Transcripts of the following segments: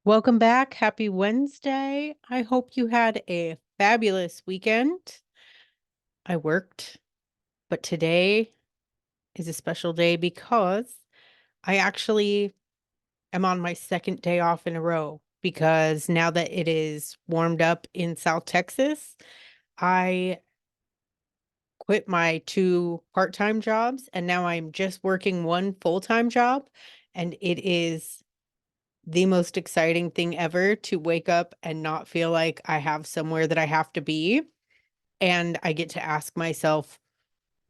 Welcome back. Happy Wednesday. I hope you had a fabulous weekend. I worked, but today is a special day because I actually am on my second day off in a row because now that it is warmed up in South Texas, I quit my two part-time jobs and now I'm just working one full-time job, and it is the most exciting thing ever to wake up and not feel like I have somewhere that I have to be. And I get to ask myself,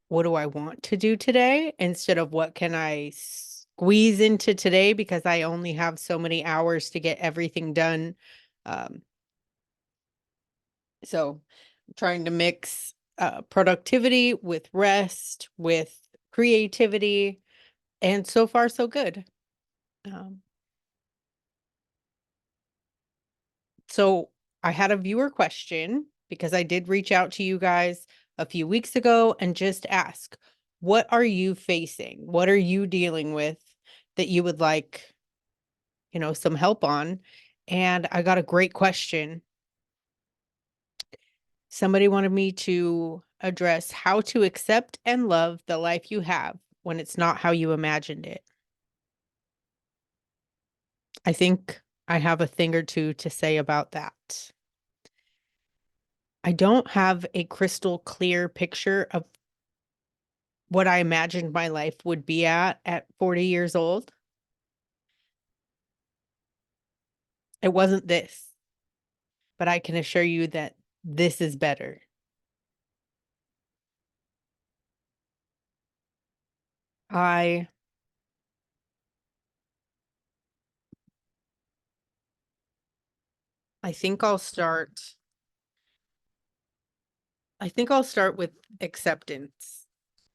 what do I want to do today? Instead of what can I squeeze into today because I only have so many hours to get everything done. Um, so trying to mix productivity with rest, with creativity, and so far so good. Um, So I had a viewer question because I did reach out to you guys a few weeks ago and just ask, what are you facing? What are you dealing with that you would like, some help on? And I got a great question. Somebody wanted me to address how to accept and love the life you have when it's not how you imagined it. I think I have a thing or two to say about that. I don't have a crystal clear picture of what I imagined my life would be at 40 years old. It wasn't this, but I can assure you that this is better. I I think I'll start with acceptance,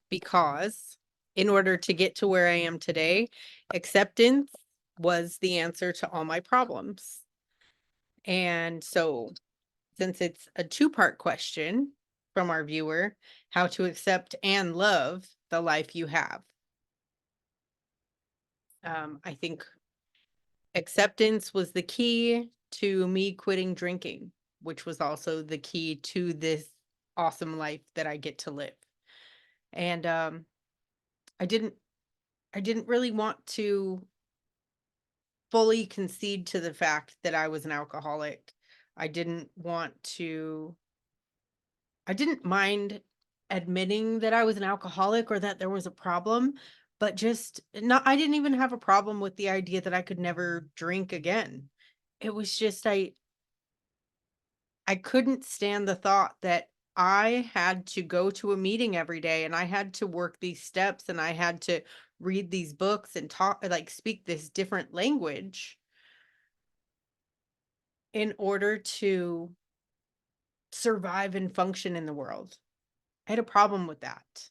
because in order to get to where I am today, acceptance was the answer to all my problems. And so, since it's a two-part question from our viewer, how to accept and love the life you have. I think acceptance was the key to me quitting drinking, which was also the key to this awesome life that I get to live. And I didn't I didn't really want to fully concede to the fact that I was an alcoholic. I didn't want to I didn't mind admitting that I was an alcoholic or that there was a problem, but just not I didn't even have a problem with the idea that I could never drink again. It was just I couldn't stand the thought that I had to go to a meeting every day and I had to work these steps and I had to read these books and speak this different language in order to survive and function in the world. I had a problem with that.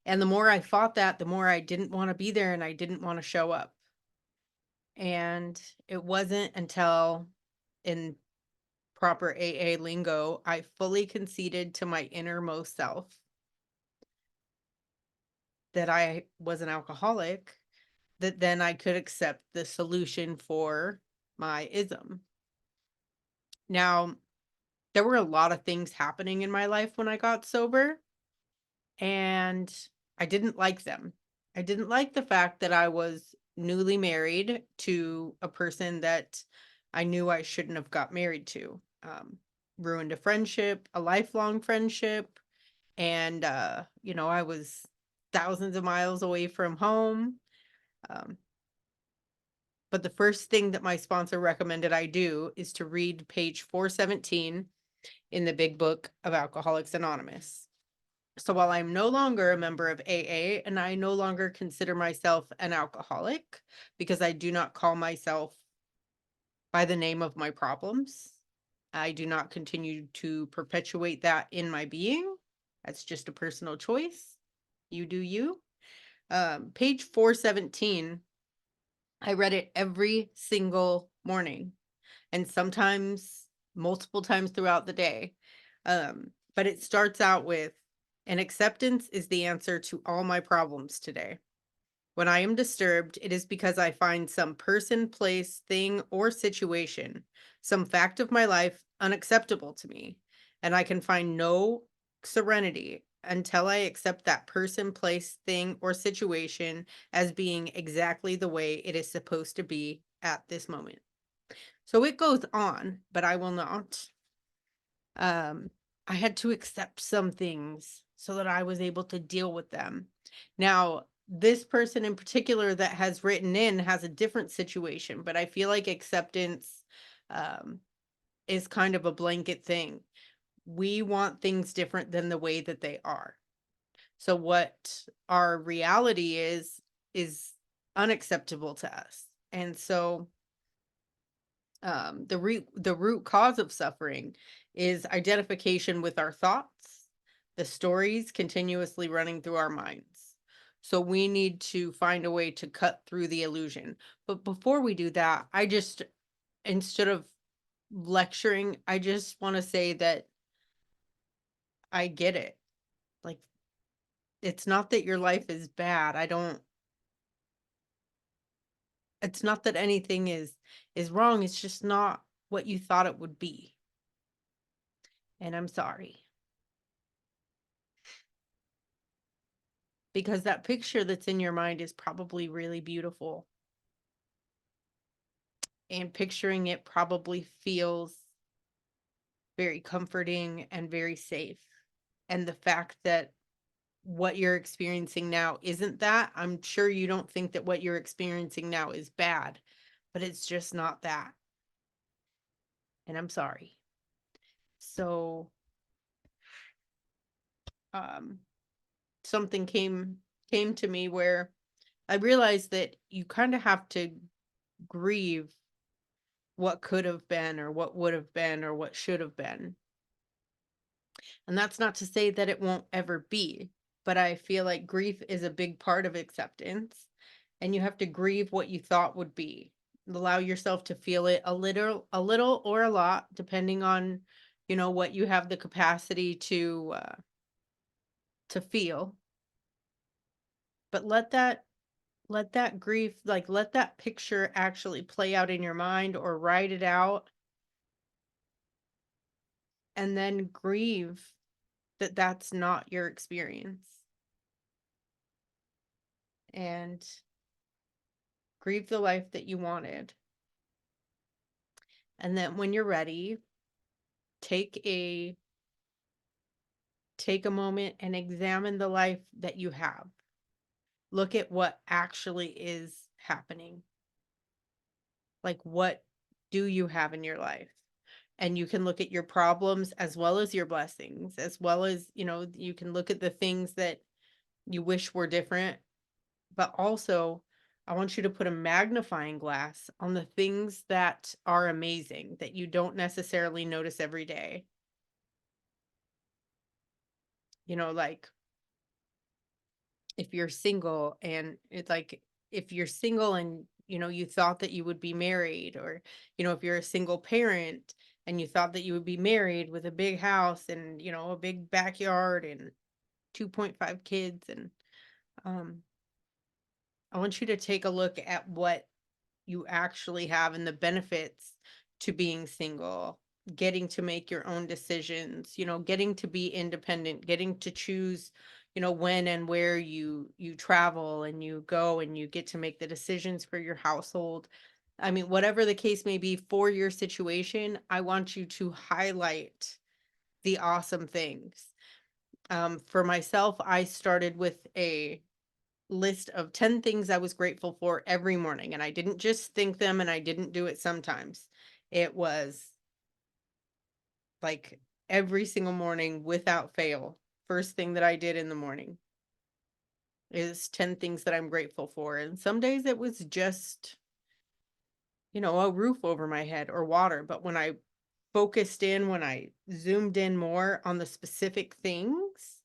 And the more I fought that, the more I didn't want to be there and I didn't want to show up. And it wasn't until, in proper AA lingo, I fully conceded to my innermost self that I was an alcoholic, that then I could accept the solution for my ism. Now, there were a lot of things happening in my life when I got sober, and I didn't like them. I didn't like the fact that I was newly married to a person that I knew I shouldn't have got married to. Ruined a friendship, a lifelong friendship, and I was thousands of miles away from home. Um, but the first thing that my sponsor recommended I do is to read page 417 in the big book of Alcoholics Anonymous. So while I'm no longer a member of AA and I no longer consider myself an alcoholic because I do not call myself by the name of my problems, I do not continue to perpetuate that in my being. That's just a personal choice. You do you. Page 417, I read it every single morning and sometimes multiple times throughout the day. But it starts out with, "An acceptance is the answer to all my problems today." When I am disturbed, it is because I find some person, place, thing, or situation, some fact of my life unacceptable to me, and I can find no serenity until I accept that person, place, thing, or situation as being exactly the way it is supposed to be at this moment. So it goes on, but I will not. Um, I had to accept some things so that I was able to deal with them. Now, this person in particular that has written in has a different situation, but I feel like acceptance um, is kind of a blanket thing. We want things different than the way that they are. So what our reality is unacceptable to us. And so the root cause of suffering is identification with our thoughts, the stories continuously running through our minds. So we need to find a way to cut through the illusion. But before we do that, I just, instead of lecturing, I just want to say that I get it. Like, it's not that your life is bad. It's not that anything is wrong. It's just not what you thought it would be. And I'm sorry. Because that picture that's in your mind is probably really beautiful, and picturing it probably feels very comforting and very safe. And the fact that what you're experiencing now isn't that, I'm sure you don't think that what you're experiencing now is bad, but it's just not that. And I'm sorry. So, um, something came to me where I realized that you kind of have to grieve what could have been or what would have been or what should have been. And that's not to say that it won't ever be, but I feel like grief is a big part of acceptance, and you have to grieve what you thought would be. Allow yourself to feel it a little or a lot depending on, what you have the capacity to feel. But let that grief, like let that picture actually play out in your mind or write it out, and then grieve that that's not your experience, and grieve the life that you wanted. And then when you're ready, take a take a moment and examine the life that you have. Look at what actually is happening. Like, what do you have in your life? And you can look at your problems as well as your blessings, as well as, you can look at the things that you wish were different. But also, I want you to put a magnifying glass on the things that are amazing that you don't necessarily notice every day. Like, if you're single and it's like, if you're single and you thought that you would be married, or if you're a single parent and you thought that you would be married with a big house and a big backyard and 2.5 kids, and um I want you to take a look at what you actually have and the benefits to being single, getting to make your own decisions, getting to be independent, getting to choose, when and where you travel and you go, and you get to make the decisions for your household. I mean, whatever the case may be for your situation, I want you to highlight the awesome things. For myself, I started with a list of 10 things I was grateful for every morning. And I didn't just think them and I didn't do it sometimes. It was like every single morning without fail. First thing that I did in the morning is 10 things that I'm grateful for. And some days it was just, a roof over my head or water. But when I zoomed in more on the specific things,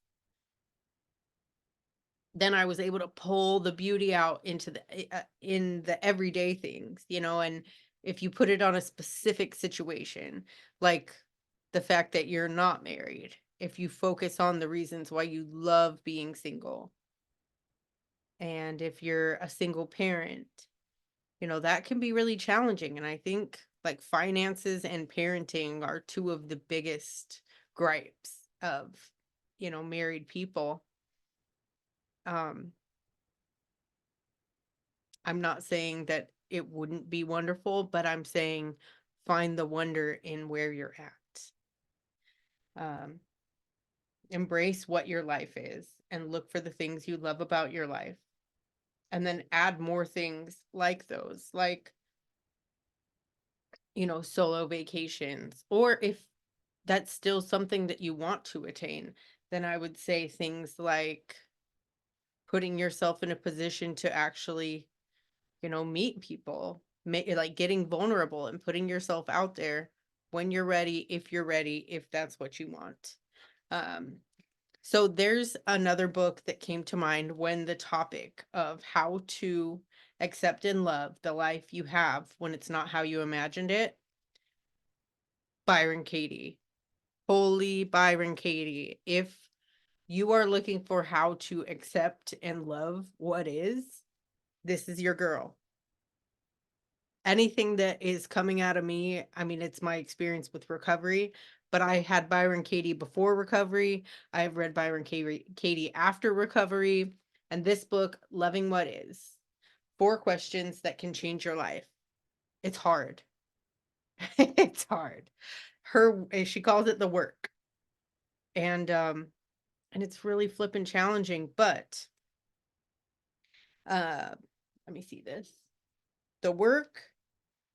then I was able to pull the beauty out into in the everyday things, and if you put it on a specific situation, like the fact that you're not married, if you focus on the reasons why you love being single, And if you're a single parent, that can be really challenging. And I think like finances and parenting are two of the biggest gripes of, married people. Um, I'm not saying that it wouldn't be wonderful, but I'm saying find the wonder in where you're at. Um, Embrace what your life is and look for the things you love about your life. And then add more things like those, like, solo vacations. Or if that's still something that you want to attain, then I would say things like putting yourself in a position to actually, meet people, like getting vulnerable and putting yourself out there when you're ready, if that's what you want. Um, so there's another book that came to mind when the topic of how to accept and love the life you have when it's not how you imagined it. Byron Katie. Holy Byron Katie. If you are looking for how to accept and love what is, this is your girl. Anything that is coming out of me, I mean, it's my experience with recovery, but I had Byron Katie before recovery. I've read Byron Katie after recovery. And this book, Loving What Is, 4 questions that can change your life. It's hard. It's hard. She calls it the work. And it's really flippin' challenging, but uh let me see this. The work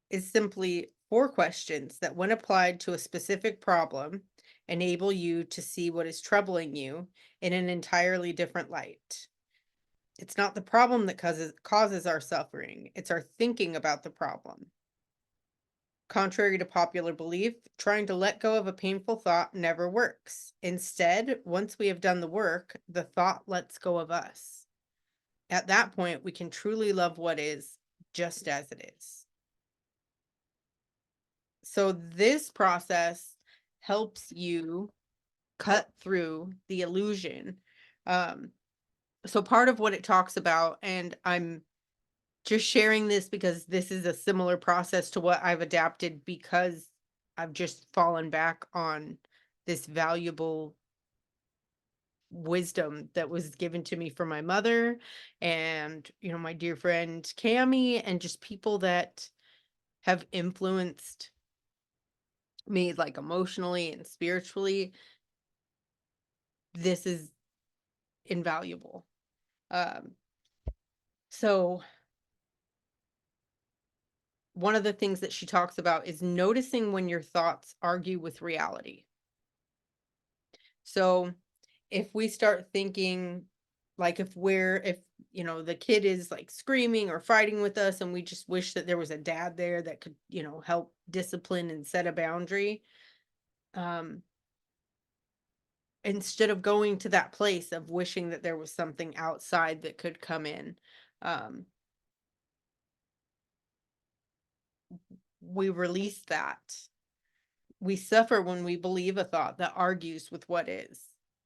is simply 4 questions that, when applied to a specific problem, enable you to see what is troubling you in an entirely different light. It's not the problem that causes our suffering, it's our thinking about the problem. Contrary to popular belief, trying to let go of a painful thought never works. Instead, once we have done the work, the thought lets go of us. At that point, we can truly love what is just as it is. So this process helps you cut through the illusion. Um, so part of what it talks about, and I'm just sharing this because this is a similar process to what I've adapted, because I've just fallen back on this valuable wisdom that was given to me from my mother and, my dear friend Cami, and just people that have influenced me, like, emotionally and spiritually. This is invaluable. Um, so one of the things that she talks about is noticing when your thoughts argue with reality. So if we start thinking, like, if the kid is like screaming or fighting with us and we just wish that there was a dad there that could, help discipline and set a boundary, um instead of going to that place of wishing that there was something outside that could come in, um we release that. We suffer when we believe a thought that argues with what is.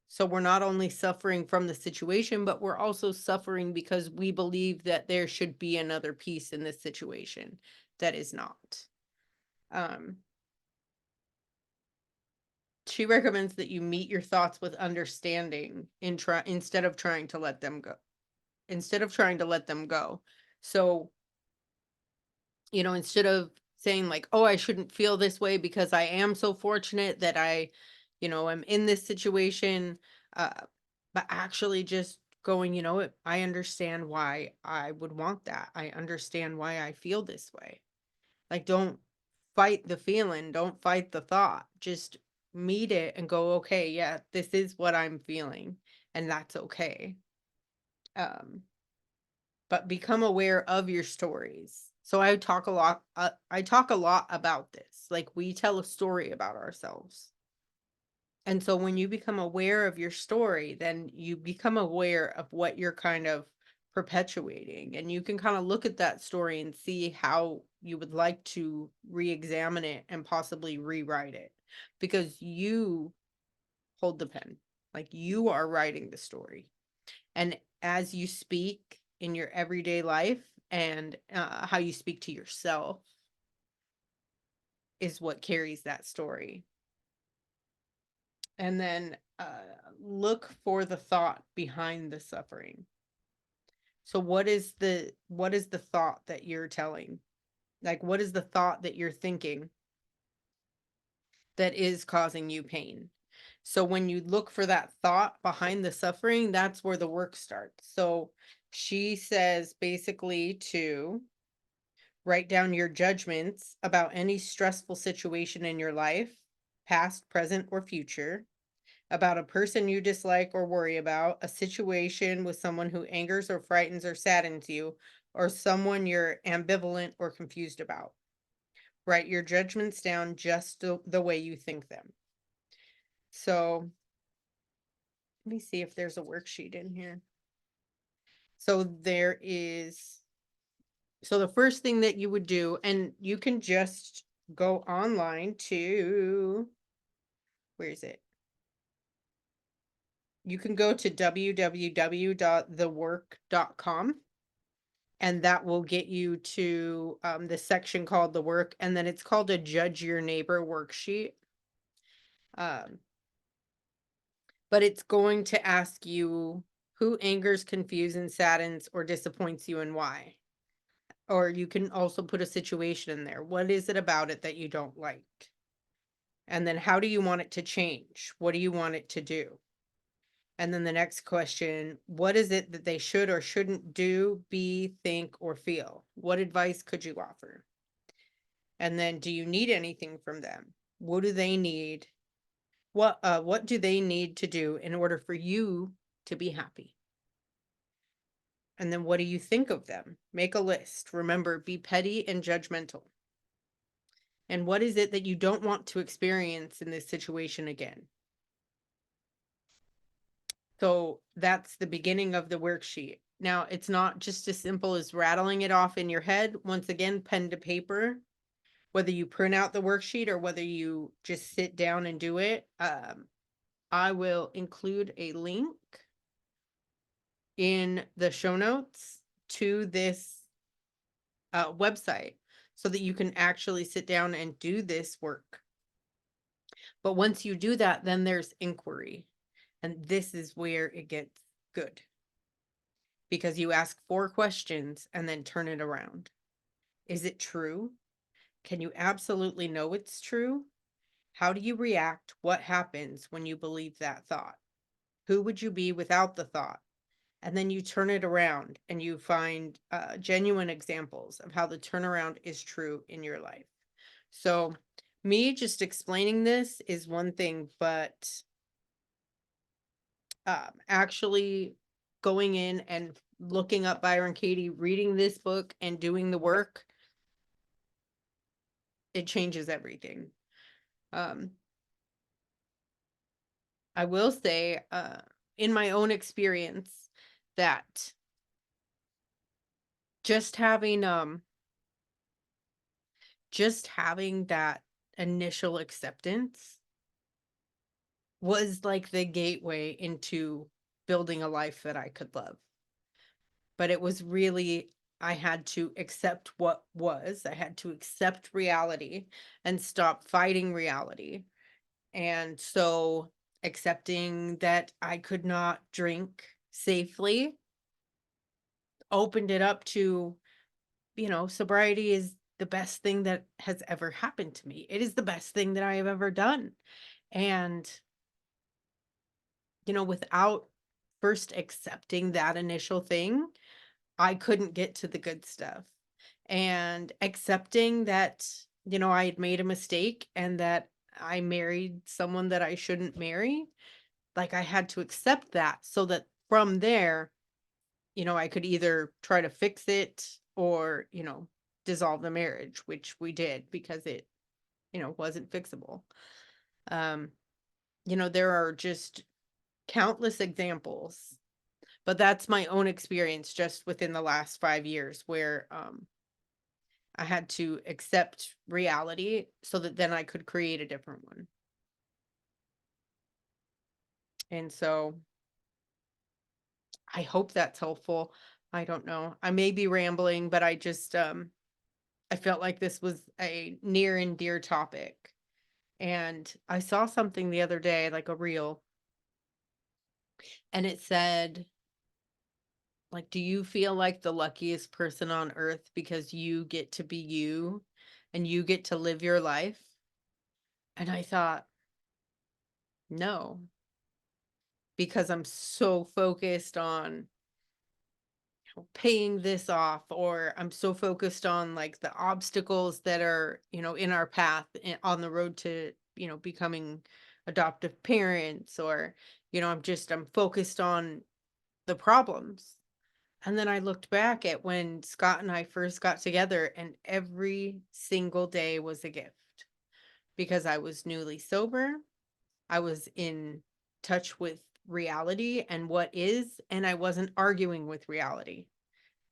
So we're not only suffering from the situation, but we're also suffering because we believe that there should be another piece in this situation that is not. Um, she recommends that you meet your thoughts with understanding instead of trying to let them go. Instead of trying to let them go. So, instead of saying like, "Oh, I shouldn't feel this way because I am so fortunate that I, am in this situation," uh, but actually just going, I understand why I would want that. I understand why I feel this way. Like, don't fight the feeling, don't fight the thought. Just meet it and go, "Okay, yeah, this is what I'm feeling, and that's okay." Um, but become aware of your stories. So I talk a lot about this. Like, we tell a story about ourselves. And so when you become aware of your story, then you become aware of what you're kind of perpetuating, and you can kind of look at that story and see how you would like to re-examine it and possibly rewrite it, because you hold the pen. Like, you are writing the story. And as you speak in your everyday life, and how you speak to yourself is what carries that story. And then look for the thought behind the suffering. So what is the thought that you're telling? Like, what is the thought that you're thinking that is causing you pain? So when you look for that thought behind the suffering, that's where the work starts. So she says basically to write down your judgments about any stressful situation in your life, past, present, or future, about a person you dislike or worry about, a situation with someone who angers or frightens or saddens you, or someone you're ambivalent or confused about. Write your judgments down just the way you think them. So let me see if there's a worksheet in here. So there is, so the first thing that you would do, and you can just go online to, where is it? You can go to www.thework.com, and that will get you to the section called the work, and then it's called a Judge Your Neighbor worksheet. But it's going to ask you who angers, confuses, saddens, or disappoints you, and why. Or you can also put a situation in there. What is it about it that you don't like? And then how do you want it to change? What do you want it to do? And then the next question, what is it that they should or shouldn't do, be, think, or feel? What advice could you offer? And then, do you need anything from them? What do they need? What do they need to do in order for you to be happy? And then what do you think of them? Make a list. Remember, be petty and judgmental. And what is it that you don't want to experience in this situation again? So that's the beginning of the worksheet. Now, it's not just as simple as rattling it off in your head. Once again, pen to paper, whether you print out the worksheet or whether you just sit down and do it. I will include a link in the show notes to this website so that you can actually sit down and do this work. But once you do that, then there's inquiry. And this is where it gets good, because you ask 4 questions and then turn it around. Is it true? Can you absolutely know it's true? How do you react? What happens when you believe that thought? Who would you be without the thought? And then you turn it around and you find genuine examples of how the turnaround is true in your life. So me just explaining this is one thing, but actually going in and looking up Byron Katie, reading this book and doing the work, it changes everything. I will say, in my own experience, that just having that initial acceptance was like the gateway into building a life that I could love. But it was really, I had to accept what was. I had to accept reality and stop fighting reality. And so accepting that I could not drink safely opened it up to, sobriety is the best thing that has ever happened to me. It is the best thing that I have ever done. And, without first accepting that initial thing, I couldn't get to the good stuff. And accepting that, I had made a mistake and that I married someone that I shouldn't marry, like I had to accept that so that from there, I could either try to fix it or, dissolve the marriage, which we did because it, wasn't fixable. Um, there are just countless examples, but that's my own experience just within the last 5 years where I had to accept reality so that then I could create a different one. And so I hope that's helpful. I don't know. I may be rambling, but I felt like this was a near and dear topic. And I saw something the other day, like a reel, and it said, like, do you feel like the luckiest person on earth because you get to be you and you get to live your life? And I thought, no, because I'm so focused on paying this off, or I'm so focused on like the obstacles that are, in our path on the road to, becoming adoptive parents, or, I'm focused on the problems. And then I looked back at when Scott and I first got together, and every single day was a gift because I was newly sober. I was in touch with reality and what is, and I wasn't arguing with reality.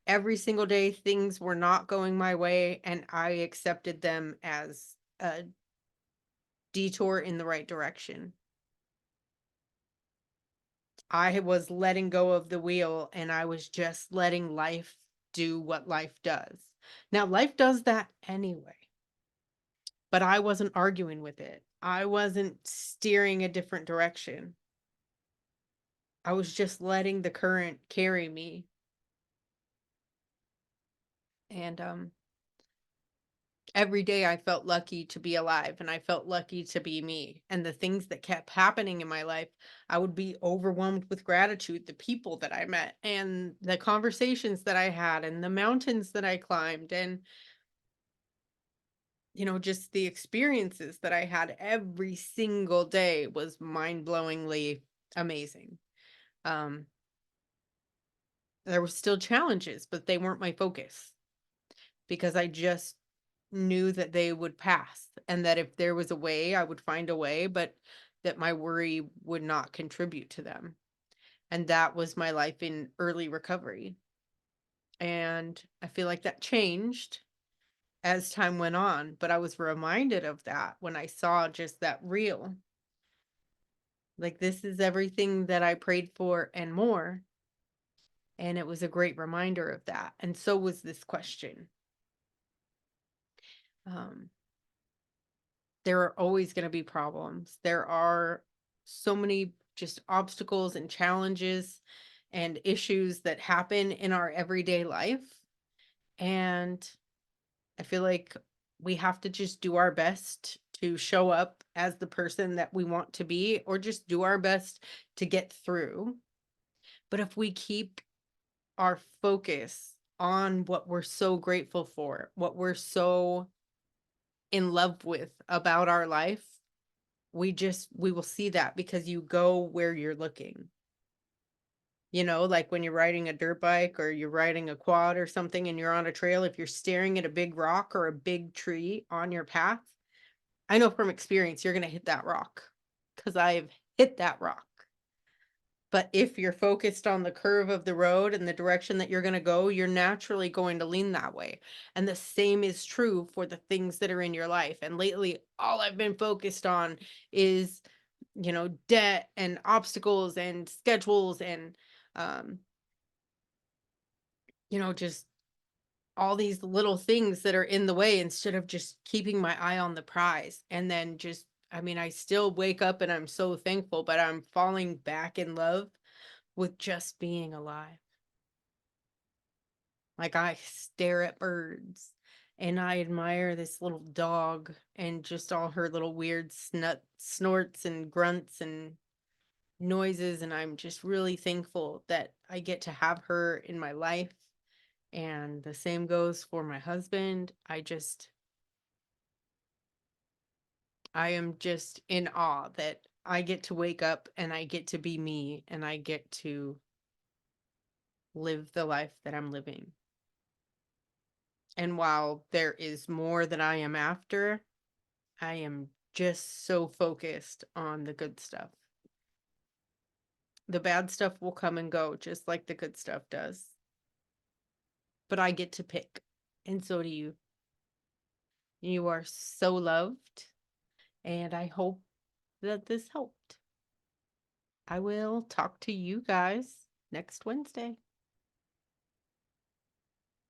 Every single day, things were not going my way, and I accepted them as a detour in the right direction. I was letting go of the wheel, and I was just letting life do what life does. Now, life does that anyway, but I wasn't arguing with it. I wasn't steering a different direction. I was just letting the current carry me. And every day I felt lucky to be alive, and I felt lucky to be me. And the things that kept happening in my life, I would be overwhelmed with gratitude. The people that I met, and the conversations that I had, and the mountains that I climbed, and, just the experiences that I had every single day was mind-blowingly amazing. Um, there were still challenges, but they weren't my focus because I just knew that they would pass, and that if there was a way, I would find a way, but that my worry would not contribute to them. And that was my life in early recovery. And I feel like that changed as time went on, but I was reminded of that when I saw just that reel. Like, this is everything that I prayed for and more. And it was a great reminder of that. And so was this question. Um, there are always going to be problems. There are so many just obstacles and challenges and issues that happen in our everyday life. And I feel like we have to just do our best to show up as the person that we want to be, or just do our best to get through. But if we keep our focus on what we're so grateful for, what we're so in love with about our life, we will see that because you go where you're looking. Like when you're riding a dirt bike or you're riding a quad or something and you're on a trail, if you're staring at a big rock or a big tree on your path, I know from experience you're going to hit that rock, because I've hit that rock. But if you're focused on the curve of the road and the direction that you're going to go, you're naturally going to lean that way. And the same is true for the things that are in your life. And lately, all I've been focused on is, debt and obstacles and schedules and, um, just all these little things that are in the way, instead of just keeping my eye on the prize. And then I still wake up and I'm so thankful, but I'm falling back in love with just being alive. Like, I stare at birds and I admire this little dog and just all her little weird snorts and grunts and noises. And I'm just really thankful that I get to have her in my life. And the same goes for my husband. I am just in awe that I get to wake up and I get to be me and I get to live the life that I'm living. And while there is more that I am after, I am just so focused on the good stuff. The bad stuff will come and go, just like the good stuff does. But I get to pick, and so do you. You are so loved, and I hope that this helped. I will talk to you guys next Wednesday.